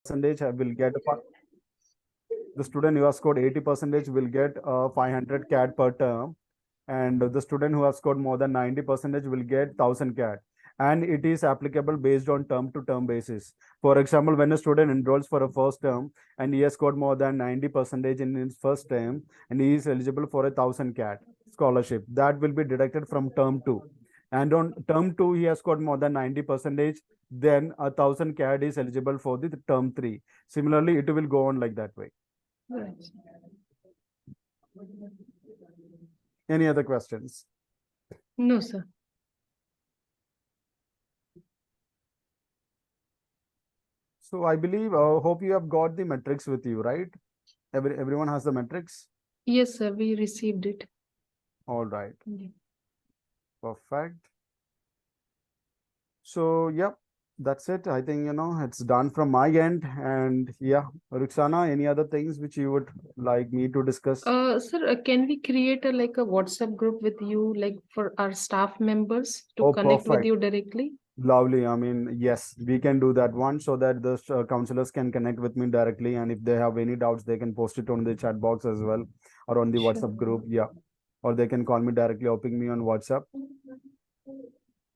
will get the student who has scored 80% will get 500 CAD per term, and the student who has scored more than 90% will get 1000 CAD. And it is applicable based on term to term basis. For example, when a student enrolls for a first term and he has scored more than 90% in his first term and he is eligible for a 1000 CAD scholarship, that will be deducted from term two. And on term two, he has scored more than 90%, then 1000 CAD is eligible for the term three. Similarly, it will go on like that way. Right. Any other questions? No, sir. So I believe, hope you have got the metrics with you, right? Everyone has the metrics? Yes, sir. We received it. All right. Yeah. Perfect. So, yep, that's it. I think, it's done from my end. And yeah, Ruxana, any other things which you would like me to discuss? Sir, can we create a WhatsApp group with you, like for our staff members to Oh, connect with perfect. you directly? Lovely. I mean, yes, we can do that one so that the counselors can connect with me directly. And if they have any doubts, they can post it on the chat box as well or on the Sure. WhatsApp group. Yeah. Or they can call me directly or ping me on WhatsApp.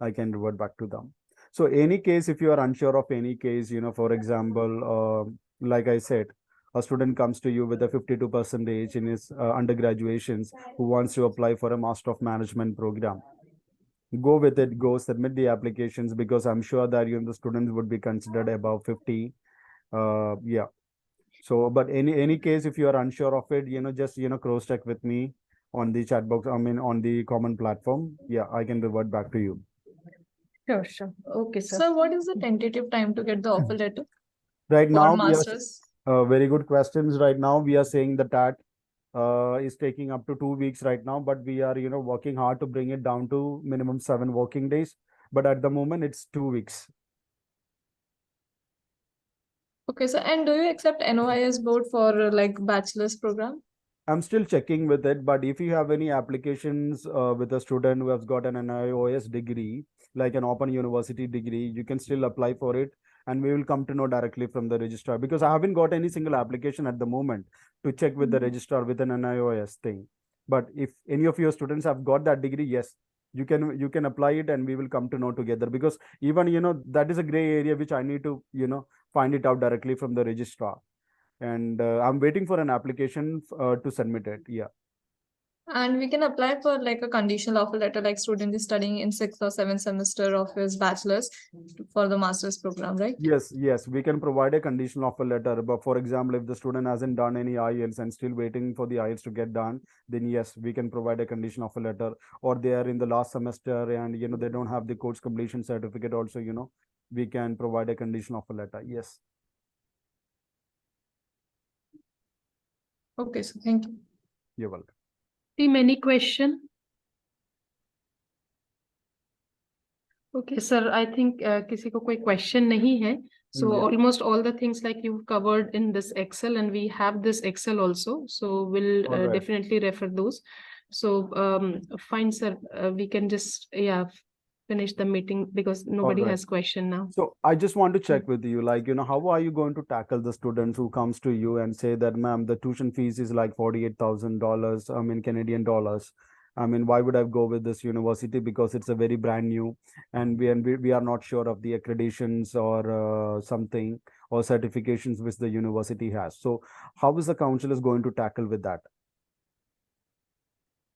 I can revert back to them. So any case, if you are unsure of any case, for example, like I said, a student comes to you with a 52% in his undergraduations who wants to apply for a Master of Management program. Go with it, go submit the applications because I'm sure that the students would be considered above 50. Yeah. So, but any case, if you are unsure of it, just cross check with me on the chat box. I mean, on the common platform. Yeah, I can revert back to you. Sure, sure. Okay, sir. Sir, what is the tentative time to get the offer letter Right for now, masters? very good questions. Right now, we are saying the TAT is taking up to 2 weeks right now, but we are, working hard to bring it down to minimum 7 working days. But at the moment, it's 2 weeks. Okay, sir. And do you accept NOIS board for like bachelor's program? I'm still checking with it, but if you have any applications with a student who has got an NIOS degree, like an open university degree, you can still apply for it. And we will come to know directly from the registrar because I haven't got any single application at the moment to check with the registrar with an NIOS thing. But if any of your students have got that degree, yes, you can apply it and we will come to know together because even that is a gray area which I need to find it out directly from the registrar. And I'm waiting for an application to submit it. Yeah. And we can apply for like a conditional offer letter, like student is studying in 6th or 7th semester of his bachelor's for the master's program, right? Yes, we can provide a conditional offer letter. But for example, if the student hasn't done any IELTS and still waiting for the IELTS to get done, then yes, we can provide a conditional offer letter. Or they are in the last semester and they don't have the course completion certificate also, we can provide a conditional offer letter. Yes. Okay, so thank you. You're welcome. Team, any question? Okay, sir, I think किसी को कोई question नहीं है. So Yeah. almost all the things like you've covered in this Excel, and we have this Excel also. So we'll All right. definitely refer those. So fine, sir. We can just finish the meeting because nobody right. has question now. So I just want to check with you, like, how are you going to tackle the students who comes to you and say that, ma'am, the tuition fees is like $48,000, I mean, Canadian dollars. I mean, why would I go with this university? Because it's a very brand new, and we are not sure of the accreditations or something or certifications which the university has. So how is the counselor going to tackle with that?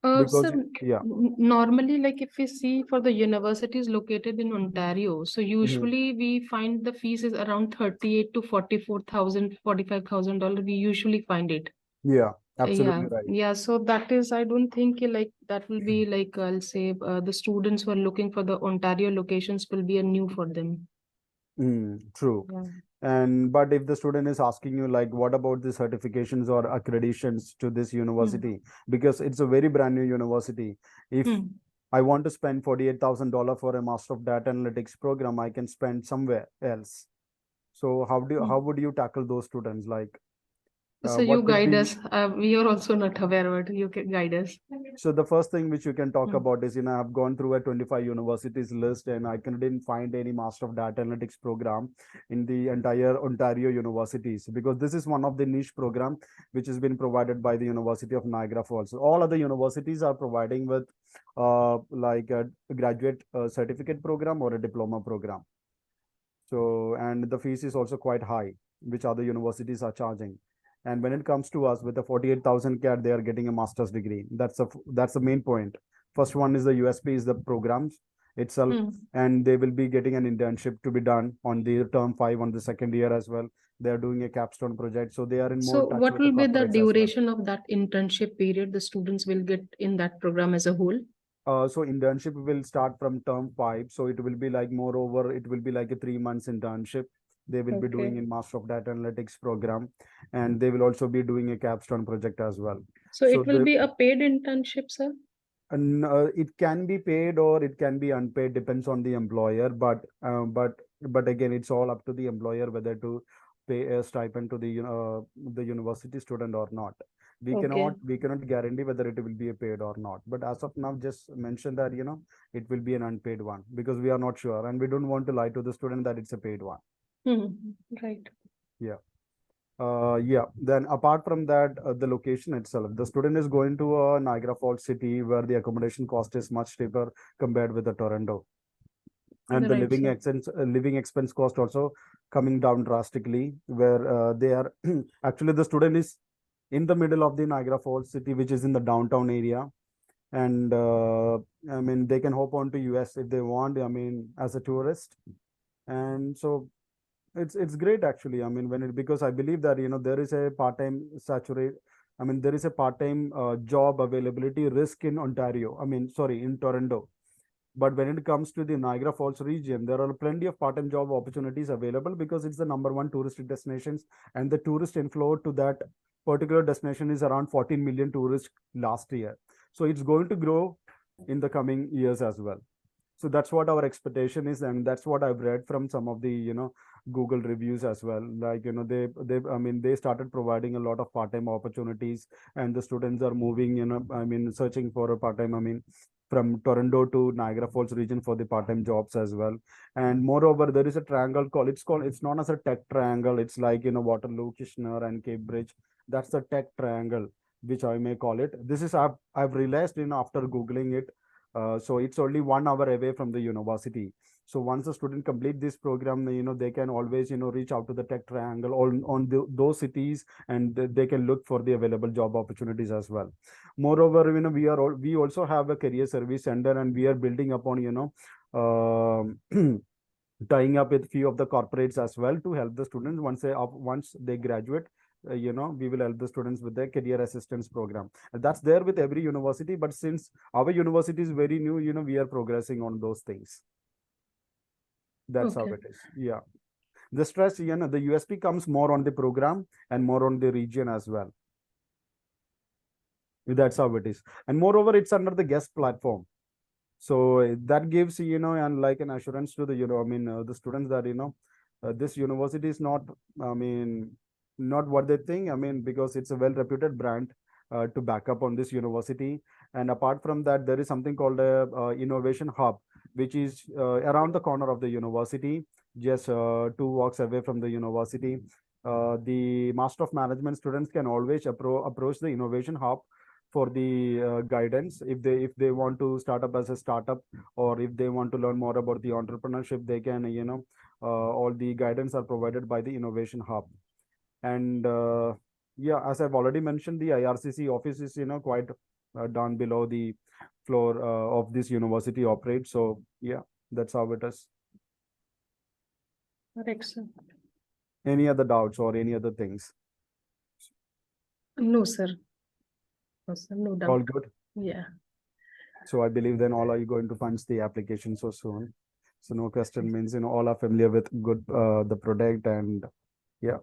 Because Sir, yeah. normally, like if we see for the universities located in Ontario, so usually we find the fees is around 38 to 44,000, $45,000. We usually find it. Yeah, absolutely right. Yeah. So that is, I don't think like that will be like I'll say the students who are looking for the Ontario locations will be a new for them. True. Yeah. And but if the student is asking you like, what about the certifications or accreditations to this university? Because it's a very brand new university. If I want to spend $48,000 for a Master of Data Analytics program, I can spend somewhere else. So how would you tackle those students? Like, So you what will guide be us. We are also not aware, but you can guide us. So the first thing which you can talk Hmm. about is, I've gone through a 25 universities list and didn't find any Master of Data Analytics program in the entire Ontario universities, because this is one of the niche program which has been provided by the University of Niagara Falls. All other universities are providing with like a graduate certificate program or a diploma program. So, and the fees is also quite high, which other universities are charging. And when it comes to us with the 48,000 CAD, they are getting a master's degree. That's the main point. First one is the USP is the programs itself, Hmm. and they will be getting an internship to be done on the term 5 on the second year as well. They are doing a capstone project, so they are in more So touch what with the will be the corporates as well. duration of that internship period the students will get in that program as a whole? So internship will start from term 5. So it will be like, moreover, it will be like a 3 months internship. They will be doing Okay. in Master of Data Analytics program, and they will also be doing a capstone project as well. So So it will be a paid internship, sir? it can be paid or it can be unpaid, depends on the employer. But again, it's all up to the employer whether to pay a stipend to the university student or not. Okay. We cannot guarantee whether it will be a paid or not. But as of now, just mention that it will be an unpaid one, because we are not sure and we don't want to lie to the student that it's a paid one. Hmm. Right. Yeah. Yeah. Then apart from that, the location itself, the student is going to a Niagara Falls city where the accommodation cost is much cheaper compared with the Toronto, and the Right, sir. living expense cost also coming down drastically. Where they are actually, the student is in the middle of the Niagara Falls city, which is in the downtown area, and I mean they can hop on to US if they want. I mean, as a tourist, and so it's great actually. I mean, because I believe that there is a part-time saturate. I mean, there is a part-time job availability risk in Ontario. I mean, sorry, in Toronto. But when it comes to the Niagara Falls region, there are plenty of part-time job opportunities available, because it's the number one touristic destinations, and the tourist inflow to that particular destination is around 14 million tourists last year. So it's going to grow in the coming years as well. So that's what our expectation is, and that's what I've read from some of the Google reviews as well. Like, they I mean, they started providing a lot of part-time opportunities, and the students are moving, I mean, searching for a part-time, I mean, from Toronto to Niagara Falls region for the part-time jobs as well. And moreover, there is a triangle called, it's known as a tech triangle. It's like, Waterloo, Kitchener, and Cape Bridge. That's the tech triangle, which I may call it. This is, I've realized, after Googling it. So it's only 1 hour away from the university. So once a student complete this program, they can always, reach out to the tech triangle on those cities, and they can look for the available job opportunities as well. Moreover, we also have a career service center, and we are building upon, tying up with few of the corporates as well to help the students once they graduate. We will help the students with the career assistance program. That's there with every university, but since our university is very new, we are progressing on those things. That's how Okay. it is. Yeah. The stress, the USP comes more on the program and more on the region as well. That's how it is. And moreover, it's under the guest platform. So that gives, and like an assurance to the, I mean, the students that, this university is not, I mean, not what they think. I mean, because it's a well-reputed brand to back up on this university. And apart from that, there is something called a innovation hub, which is around the corner of the university, just 2 walks away from the university. The Master of Management students can always approach the innovation hub for the guidance if they want to start up as a startup, or if they want to learn more about the entrepreneurship. They can, all the guidance are provided by the innovation hub. And yeah, as I've already mentioned, the IRCC office is quite down below the floor of this university operates. So yeah, that's how it is. Correct, sir. Any other doubts or any other things? No, sir. No, sir. No All doubt. good. Yeah. So I believe then all are you going to punch the application so soon. So no question means, all are familiar with good the product, and yeah.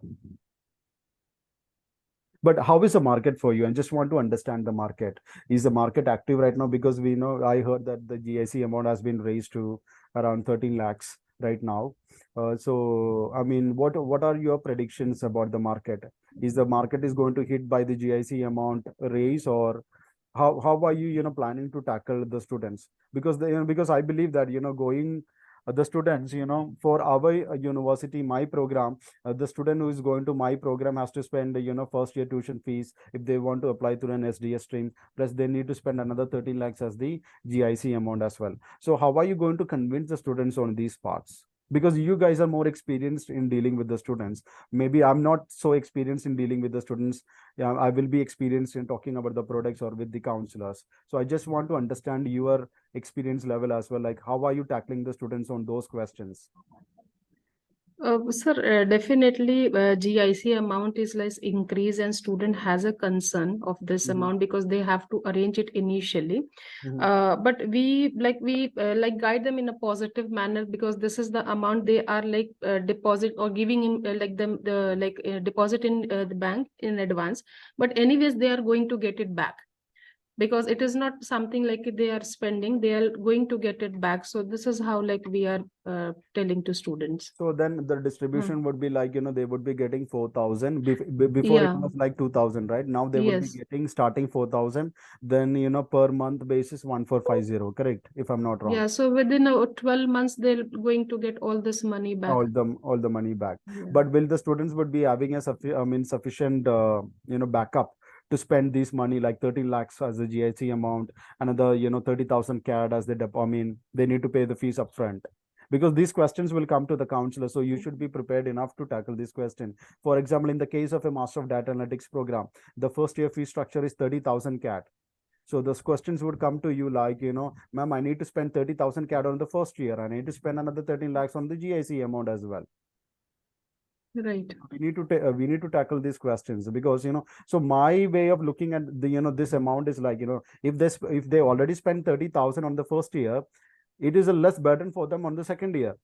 But how is the market for you? I just want to understand the market. Is the market active right now? Because we know, I heard that the GIC amount has been raised to around 13 lakhs. right now. So I mean, what are your predictions about the market? Is the market is going to hit by the GIC amount raise, or how are you, planning to tackle the students? Because because I believe that, going the students, for our university, my program, the student who is going to my program has to spend, first year tuition fees if they want to apply through an SDS stream. Plus, they need to spend another 13 lakhs as the GIC amount as well. So, how are you going to convince the students on these parts? Because you guys are more experienced in dealing with the students. Maybe I'm not so experienced in dealing with the students. Yeah, I will be experienced in talking about the products or with the counselors. So I just want to understand your experience level as well. Like, how are you tackling the students on those questions? Sir, definitely GIC amount is less increase and student has a concern of this Mhm, amount because they have to arrange it initially. mhm. But we guide them in a positive manner because this is the amount they are like deposit or giving in like them the like deposit in the bank in advance. But anyways, they are going to get it back because it is not something like they are spending, they are going to get it back. So this is how like we are telling to students. So then the Hmm. distribution would be like, they would be getting 4,000. Before it Yeah, was like 2,000, right? Now they would be yes. getting starting 4,000. Then, per month basis 1,450, correct? If I'm not wrong. Yeah, so within 12 months, they're going to get all this money back. All the money back. Yeah. But will the students would be having a sufficient backup to spend this money, like 13 lakhs as the GIC amount, another 30,000 CAD as the they need to pay the fees upfront, because these questions will come to the counselor. So you should be prepared enough to tackle this question. For example, in the case of a Master of Data Analytics program, the first year fee structure is 30,000 CAD. So those questions would come to you like, ma'am, I need to spend 30,000 CAD on the first year. I need to spend another 13 lakhs on the GIC amount as well. Right. We need to tackle these questions, because, so my way of looking at the, this amount is like, if they already spend 30,000 on the first year, it is a less burden for them on the second year.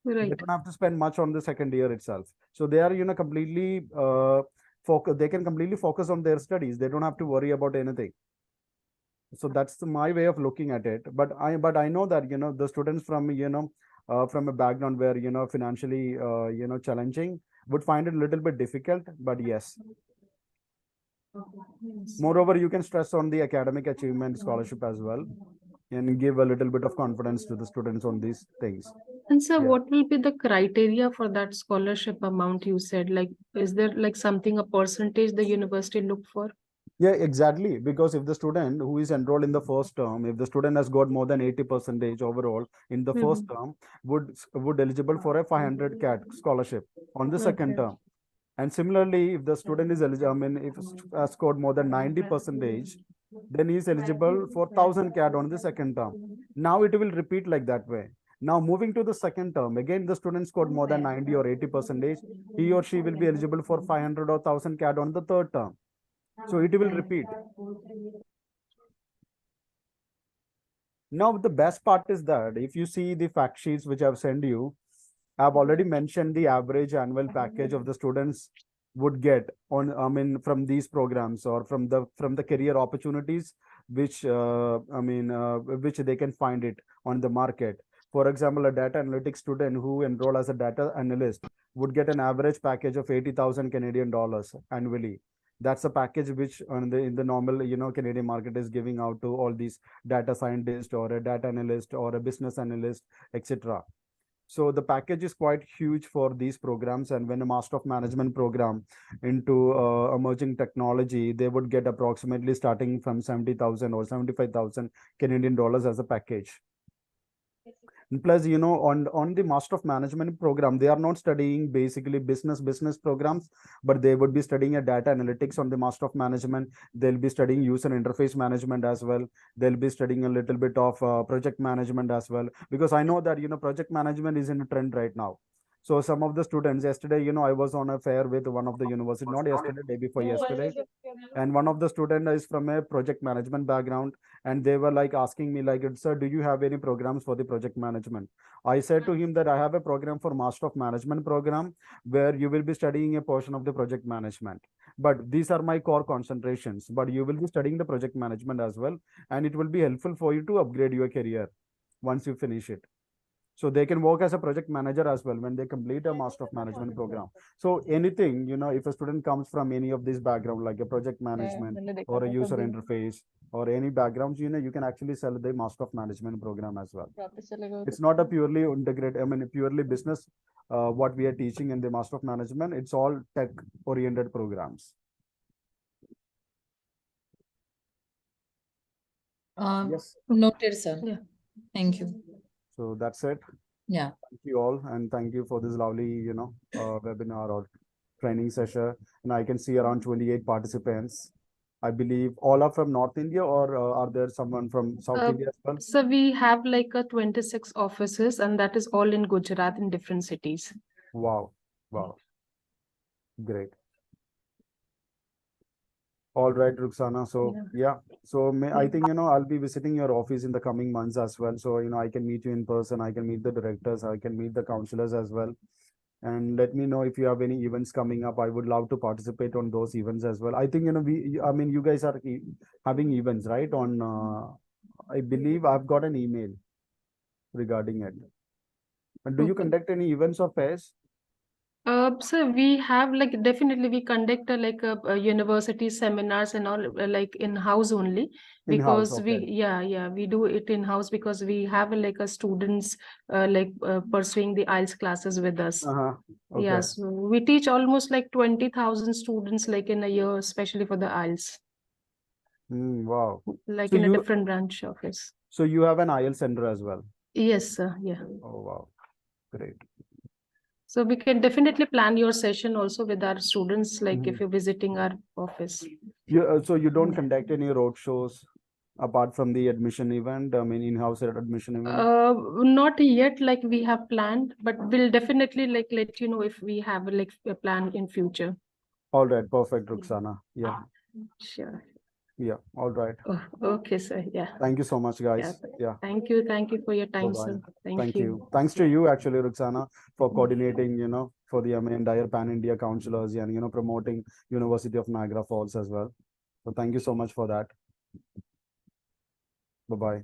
They Right. don't have to spend much on the second year itself. So they are, completely focus. They can completely focus on their studies. They don't have to worry about anything. So that's my way of looking at it. But I know that, the students from, from a background where, financially challenging, would find it a little bit difficult. But yes, moreover, you can stress on the academic achievement scholarship as well, and give a little bit of confidence to the students on these things. And sir, Yeah. what will be the criteria for that scholarship amount you said? Like, is there like something, a percentage the university look for? Yeah, exactly. Because if the student who is enrolled in the first term, if the student has got more than 80 percentage overall in the first Mhm. term, would eligible for a 500 CAT scholarship on the second Okay. term. And similarly, if the student is eligible, I mean, if has scored more than 90 percentage, then he is eligible for 1,000 CAD on the second term. Now it will repeat like that way. Now moving to the second term, again the student scored more than 90 or 80 percentage, he or she will be eligible for 500 or 1,000 CAD on the third term. So it will repeat. Now the best part is that if you see the fact sheets which I've sent you, I've already mentioned the average annual package of the students would get on, I mean, from these programs, or from the career opportunities, which which they can find it on the market. For example, a data analytics student who enroll as a data analyst would get an average package of 80,000 Canadian dollars annually. That's a package which in the normal, Canadian market is giving out to all these data scientists or a data analyst or a business analyst, etc. So the package is quite huge for these programs. And when a Master of Management program into emerging technology, they would get approximately starting from 70,000 or 75,000 Canadian dollars as a package. And plus, on the Master of Management program, they are not studying basically business programs, but they would be studying a data analytics on the Master of Management. They'll be studying user interface management as well. They'll be studying a little bit of project management as well, because I know that, project management is in a trend right now. So some of the students yesterday, I was on a fair with one of the university, not yesterday, day before yesterday, and one of the student is from a project management background, and they were like asking me like, sir, do you have any programs for the project management? I said to him that I have a program for Master of Management program, where you will be studying a portion of the project management, but these are my core concentrations, but you will be studying the project management as well, and it will be helpful for you to upgrade your career once you finish it. So they can work as a project manager as well when they complete a Master of Management program. So anything, if a student comes from any of this background, like a project management or a user interface or any backgrounds, you can actually sell the Master of Management program as well. It's not a purely integrated, purely business, what we are teaching in the Master of Management. It's all tech oriented programs. Yes. Noted, sir. Yeah. Thank you. So that's it. Yeah. Thank you all, and thank you for this lovely, webinar or training session. And I can see around 28 participants. I believe all are from North India, or are there someone from South India as well? So we have like a 26 offices, and that is all in Gujarat in different cities. Wow, wow, great. All right, Ruxana. So yeah, so I think I'll be visiting your office in the coming months as well. So I can meet you in person. I can meet the directors. I can meet the counselors as well. And let me know if you have any events coming up. I would love to participate on those events as well. I think you guys are having events, right? On I believe I've got an email regarding it. And do you Okay. conduct any events or fairs? So we have like definitely we conduct a university seminars and all like in-house only In-house, because okay. we do it in-house because we have like a students pursuing the IELTS classes with us. Okay. Yeah, so we teach almost like 20,000 students like in a year, especially for the IELTS, Wow. like So in a you different branch office. so you have an IELTS center as well. Yes, sir. Yeah. Oh wow, great. So we can definitely plan your session also with our students, like Mhm. if you're visiting our office. So you don't conduct any road shows apart from the admission event? I mean, in-house admission event. Not yet, like we have planned, but we'll definitely like let you know if we have like a plan in future. All right, perfect, Ruxana. Yeah, Sure. yeah. All right. Oh, okay, sir. Yeah. Thank you so much, Yeah. guys. Yeah. Thank you. Thank you for your time, Bye-bye. sir. Thank you. Thanks to you, actually, Ruxana, for coordinating, for the entire Pan-India counselors and, promoting University of Niagara Falls as well. So thank you so much for that. Bye-bye.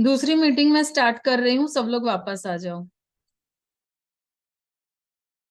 दूसरी meeting में start कर रही हूँ, सब लोग वापस आ जाओ।